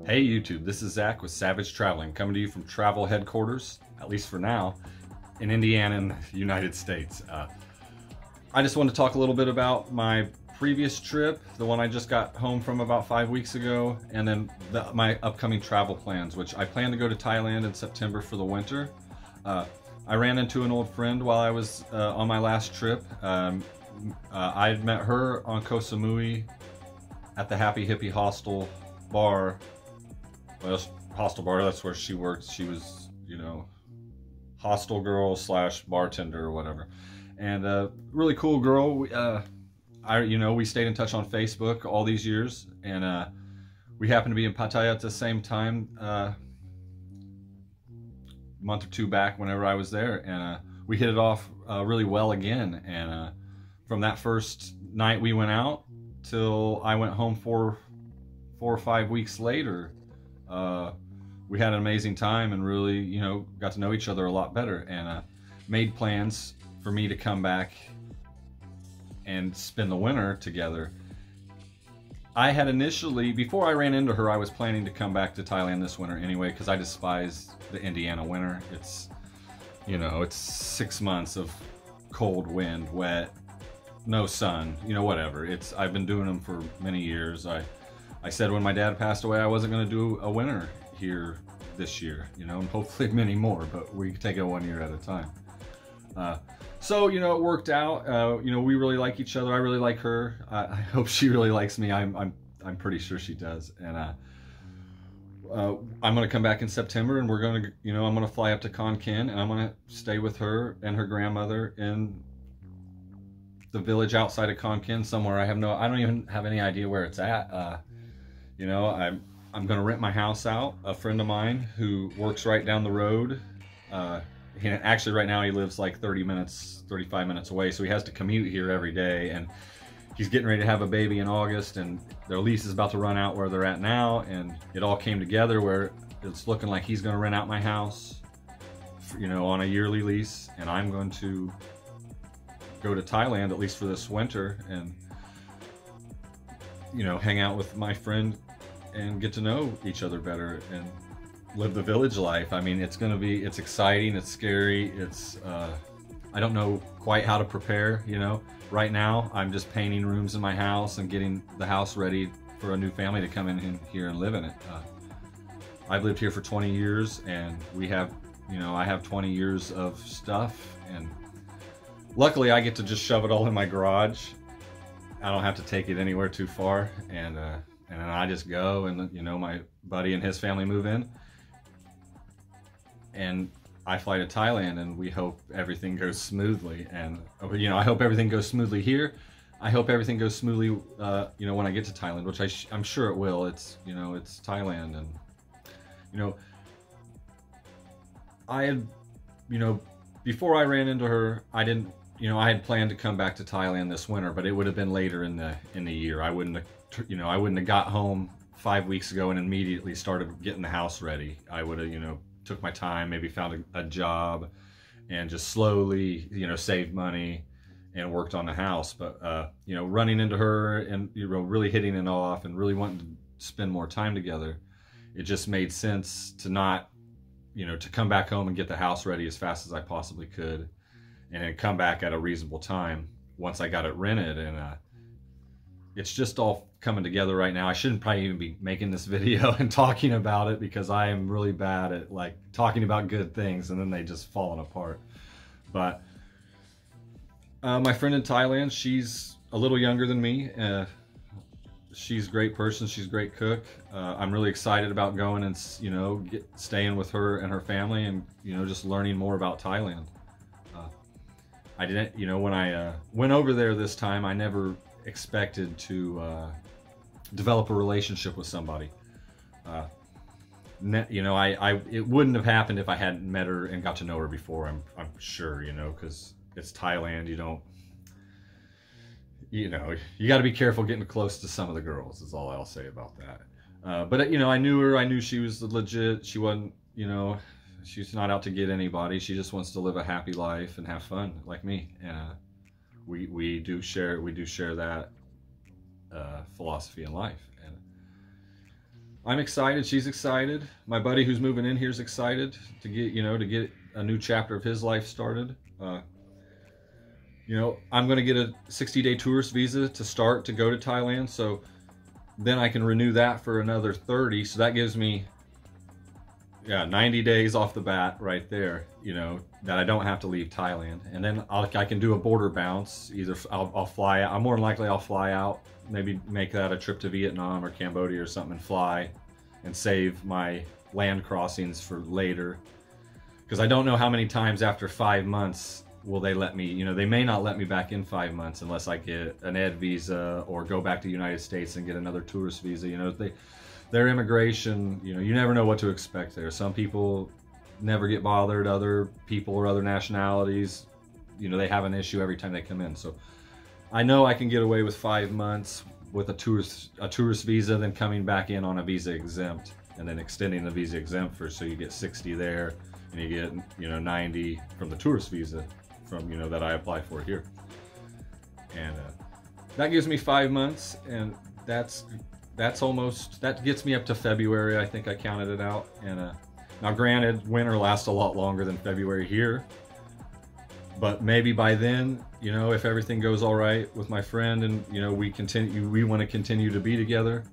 Hey YouTube, this is Zach with Savage Traveling, coming to you from travel headquarters, at least for now, in Indiana in the United States. I just want to talk a little bit about my previous trip, the one I just got home from about 5 weeks ago, and then my upcoming travel plans, which I plan to go to Thailand in September for the winter. I ran into an old friend while I was on my last trip. I had met her on Koh Samui at the Happy Hippie Hostel bar. Well, hostel bar, that's where she worked. She was, you know, hostel girl slash bartender or whatever. And really cool girl. We stayed in touch on Facebook all these years, and we happened to be in Pattaya at the same time a month or two back whenever I was there, and we hit it off really well again. And from that first night we went out till I went home 4 or 5 weeks later, we had an amazing time and really, you know, got to know each other a lot better, and made plans for me to come back and spend the winter together. I had initially, before I ran into her, I was planning to come back to Thailand this winter anyway, because I despise the Indiana winter. It's, you know, it's 6 months of cold wind, wet, no sun, you know, whatever. I've been doing them for many years. I said when my dad passed away I wasn't going to do a winter here this year, you know, and hopefully many more, but we take it 1 year at a time. So, you know, it worked out. You know, we really like each other. I really like her. I hope she really likes me. I'm pretty sure she does. And I'm going to come back in September, and we're going to, you know, I'm going to fly up to Khon Kean, and I'm going to stay with her and her grandmother in the village outside of Khon Kean somewhere. I don't even have any idea where it's at. You know, I'm going to rent my house out. A friend of mine who works right down the road, actually right now he lives like 35 minutes away, so he has to commute here every day, and he's getting ready to have a baby in August, and their lease is about to run out where they're at now, and it all came together where it's looking like he's going to rent out my house, you know, on a yearly lease, and I'm going to go to Thailand at least for this winter and, you know, hang out with my friend and get to know each other better and live the village life. I mean, it's exciting, it's scary, I don't know quite how to prepare, you know. Right now, I'm just painting rooms in my house and getting the house ready for a new family to come in here and live in it. I've lived here for 20 years, and we have, you know, I have 20 years of stuff, and luckily I get to just shove it all in my garage. I don't have to take it anywhere too far, and then I just go, and, you know, my buddy and his family move in, and I fly to Thailand, and we hope everything goes smoothly. And, you know, I hope everything goes smoothly here. I hope everything goes smoothly, you know, when I get to Thailand, which I'm sure it will. It's, you know, it's Thailand, and, you know, I had, you know, before I ran into her, I didn't, you know, I had planned to come back to Thailand this winter, but it would have been later in the year. I wouldn't have, you know, I wouldn't have got home 5 weeks ago and immediately started getting the house ready. I would have, you know, took my time, maybe found a job, and just slowly, you know, saved money and worked on the house. But you know, running into her and, you know, really hitting it off and really wanting to spend more time together, it just made sense to not, you know, to come back home and get the house ready as fast as I possibly could, and then come back at a reasonable time once I got it rented. And it's just all coming together right now. I shouldn't probably even be making this video and talking about it, because I am really bad at, like, talking about good things and then they just falling apart. But my friend in Thailand, she's a little younger than me. She's a great person. She's a great cook. I'm really excited about going and, you know, staying with her and her family, and, you know, just learning more about Thailand. I didn't, you know, when I went over there this time, I never expected to develop a relationship with somebody. You know, it wouldn't have happened if I hadn't met her and got to know her before, I'm sure, you know, because it's Thailand. You know, you got to be careful getting close to some of the girls, is all I'll say about that. But, you know, I knew her. I knew she was legit. She wasn't, you know, she's not out to get anybody. She just wants to live a happy life and have fun like me. And we do share that philosophy in life. And I'm excited. She's excited. My buddy who's moving in here is excited to get, to get a new chapter of his life started. I'm going to get a 60-day tourist visa to start to go to Thailand. So then I can renew that for another 30. So that gives me, 90 days off the bat right there, that I don't have to leave Thailand. And then I can do a border bounce. Either I'll fly out. More than likely I'll fly out, maybe make that a trip to Vietnam or Cambodia or something, and fly and save my land crossings for later. Because I don't know how many times after 5 months will they let me, they may not let me back in 5 months unless I get an ed visa or go back to the United States and get another tourist visa. Their immigration, you never know what to expect there. Some people never get bothered. Other people or other nationalities, they have an issue every time they come in. So I know I can get away with 5 months with a tourist visa, then coming back in on a visa exempt, and then extending the visa exempt so you get 60 there, and you get 90 from the tourist visa from that I apply for here. And that gives me 5 months, and that gets me up to February. I think I counted it out. And now granted, winter lasts a lot longer than February here, but maybe by then, if everything goes all right with my friend and we want to continue to be together,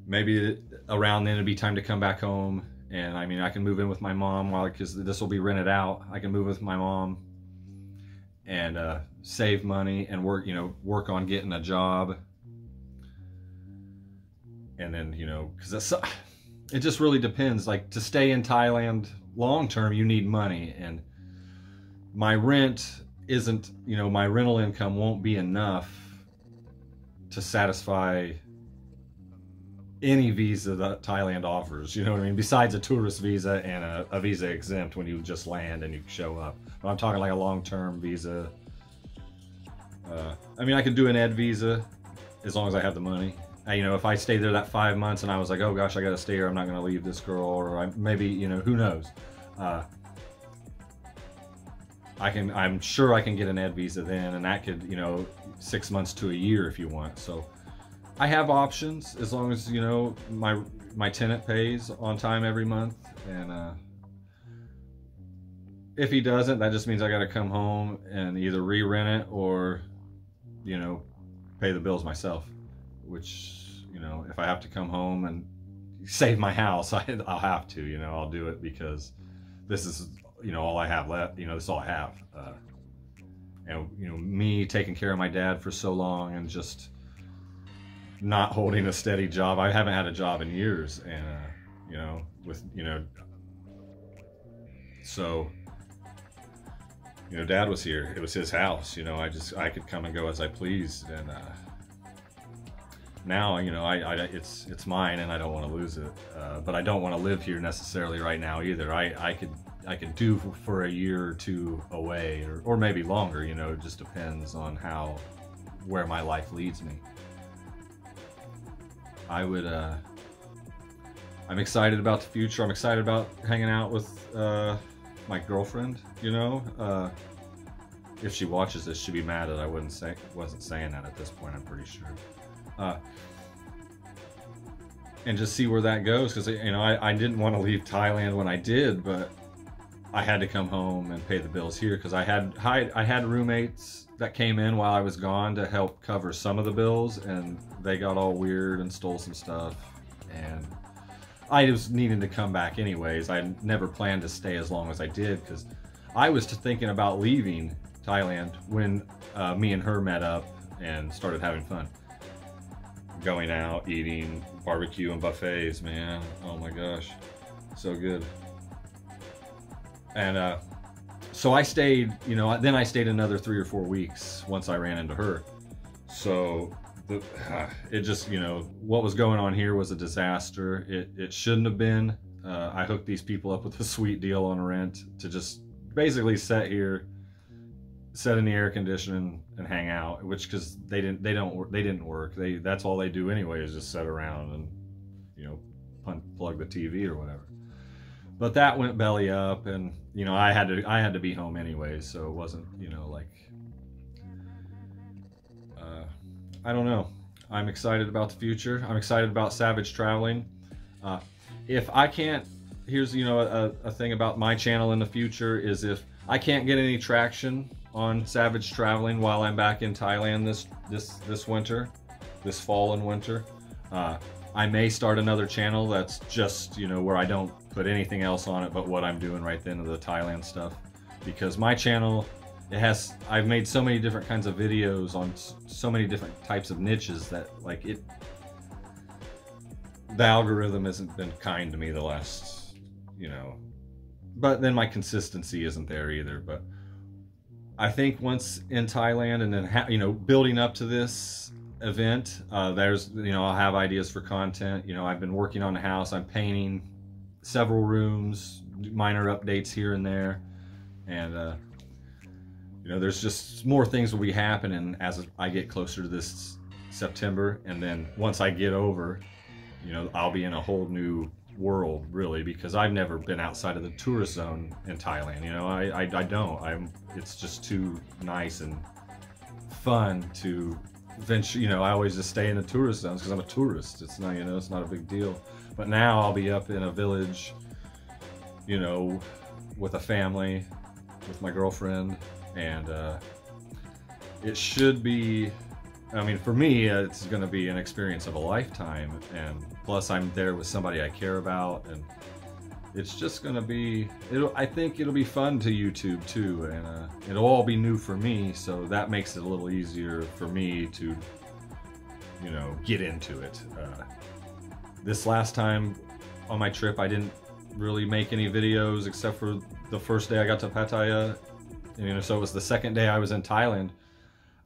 maybe around then it'd be time to come back home. And I can move in with my mom because this will be rented out. I can move with my mom and save money and work on getting a job. And then, because it just really depends. Like, to stay in Thailand long term, you need money, and my rent isn't, my rental income won't be enough to satisfy any visa that Thailand offers, besides a tourist visa and a visa exempt when you just land and you show up. But I'm talking like a long-term visa. I could do an ed visa as long as I have the money. If I stayed there that 5 months and I was like, oh gosh, I gotta stay here, I'm not gonna leave this girl, or maybe, who knows. I'm sure I can get an ed visa then, and that could, 6 months to a year if you want. So I have options as long as, my tenant pays on time every month. And if he doesn't, that just means I got to come home and either re-rent it or, pay the bills myself. Which, if I have to come home and save my house, I'll have to, I'll do it because this is, all I have left. This is all I have. And, me taking care of my dad for so long and just not holding a steady job. I haven't had a job in years, and so Dad was here. It was his house. I could come and go as I pleased, and now it's mine, and I don't want to lose it. But I don't want to live here necessarily right now either. I could do for a year or two away, or maybe longer. It just depends on where my life leads me. I'm excited about the future. I'm excited about hanging out with my girlfriend. If she watches this, she'd be mad that I wasn't saying that at this point, I'm pretty sure. And just see where that goes, because I didn't want to leave Thailand when I did, but I had to come home and pay the bills here because I had roommates that came in while I was gone to help cover some of the bills, and they got all weird and stole some stuff, and I was needing to come back anyways. I never planned to stay as long as I did because I was thinking about leaving Thailand when me and her met up and started having fun. Going out, eating, barbecue and buffets, man. Oh my gosh, so good. And so I stayed, then I stayed another 3 or 4 weeks once I ran into her. So it just, what was going on here was a disaster. It shouldn't have been. I hooked these people up with a sweet deal on rent to just basically sit here, sit in the air conditioning and hang out, which, because they didn't work. That's all they do anyway, is just sit around and, plug the TV or whatever. But that went belly up, and I had to be home anyway, so it wasn't, like, I don't know. I'm excited about the future. I'm excited about Savage Traveling. If I can't, here's, you know, a thing about my channel in the future is if I can't get any traction on Savage Traveling while I'm back in Thailand this winter, this fall and winter, I may start another channel that's just, you know, where I don't put anything else on it but what I'm doing right then of the Thailand stuff. Because my channel, I've made so many different kinds of videos on so many different types of niches that, like, the algorithm hasn't been kind to me the last, you know, but then my consistency isn't there either. But I think once in Thailand and then, you know, building up to this event, there's, you know, I'll have ideas for content. You know, I've been working on the house. I'm painting several rooms, minor updates here and there. And, you know, there's just more things will be happening as I get closer to this September. And then once I get over, you know, I'll be in a whole new world, really, because I've never been outside of the tourist zone in Thailand. You know, I don't. It's just too nice and fun to venture. You know, I always just stay in the tourist zones because I'm a tourist. It's not, you know, it's not a big deal. But now I'll be up in a village, you know, with a family, with my girlfriend, and it should be, I mean, for me, it's going to be an experience of a lifetime, and plus I'm there with somebody I care about, and it's just going to be, I think it'll be fun to YouTube too, and it'll all be new for me, so that makes it a little easier for me to, you know, get into it. This last time on my trip, I didn't really make any videos except for the first day I got to Pattaya, you know, so it was the second day I was in Thailand.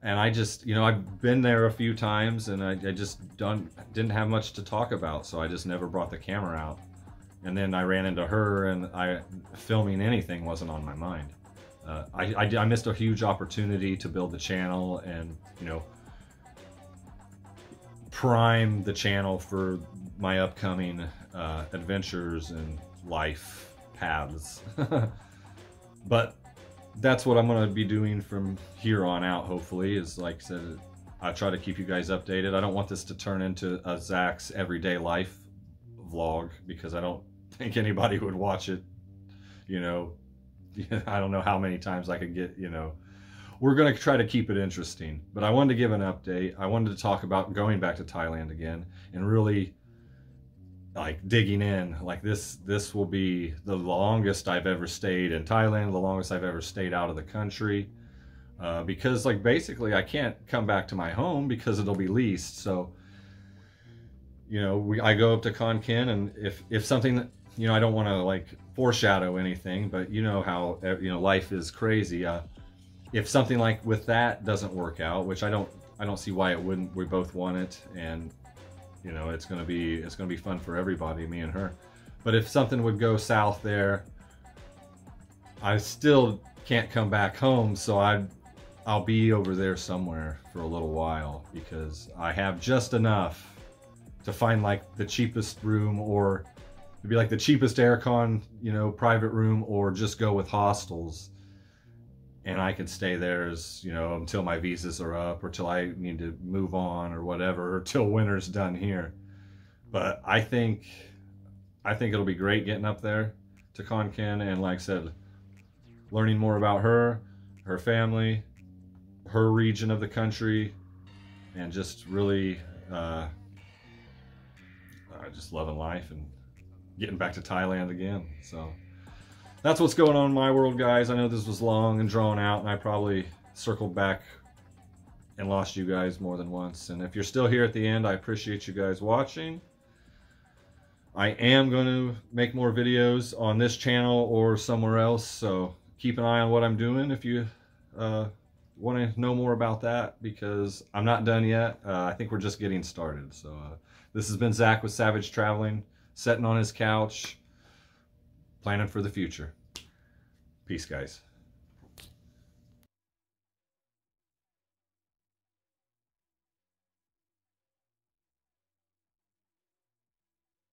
And I just, you know, I've been there a few times, and I just didn't have much to talk about, so I just never brought the camera out. And then I ran into her, and filming anything wasn't on my mind. I missed a huge opportunity to build the channel and, you know, prime the channel for my upcoming adventures and life paths. But that's what I'm going to be doing from here on out, hopefully, is, like I said, I try to keep you guys updated. I don't want this to turn into a Zach's everyday life vlog, because I don't think anybody would watch it, you know. I don't know how many times I could get, you know. We're going to try to keep it interesting, but I wanted to give an update. I wanted to talk about going back to Thailand again and really, like, digging in. Like, this will be the longest I've ever stayed in Thailand, the longest I've ever stayed out of the country, because, like, basically I can't come back to my home because it'll be leased. So, you know, I go up to Khon Kean, and if something, you know, I don't want to, like, foreshadow anything, but you know how, you know, life is crazy. If something like with that doesn't work out, which I don't see why it wouldn't. We both want it, and you know, it's gonna be fun for everybody, me and her. But if something would go south there, I still can't come back home, so I'll be over there somewhere for a little while, because I have just enough to find, like, the cheapest room, or to be like the cheapest aircon, you know, private room, or just go with hostels. And I can stay there, as, you know, until my visas are up, or till I need to move on, or whatever, or till winter's done here. But I think it'll be great getting up there to Khon Kean, and, like I said, learning more about her family, her region of the country, and just really just loving life and getting back to Thailand again. So that's what's going on in my world, guys. I know this was long and drawn out, and I probably circled back and lost you guys more than once. And if you're still here at the end, I appreciate you guys watching. I am going to make more videos on this channel or somewhere else, so keep an eye on what I'm doing if you want to know more about that, because I'm not done yet. I think we're just getting started. So this has been Zach with Savage Traveling, sitting on his couch, planning for the future. Peace, guys.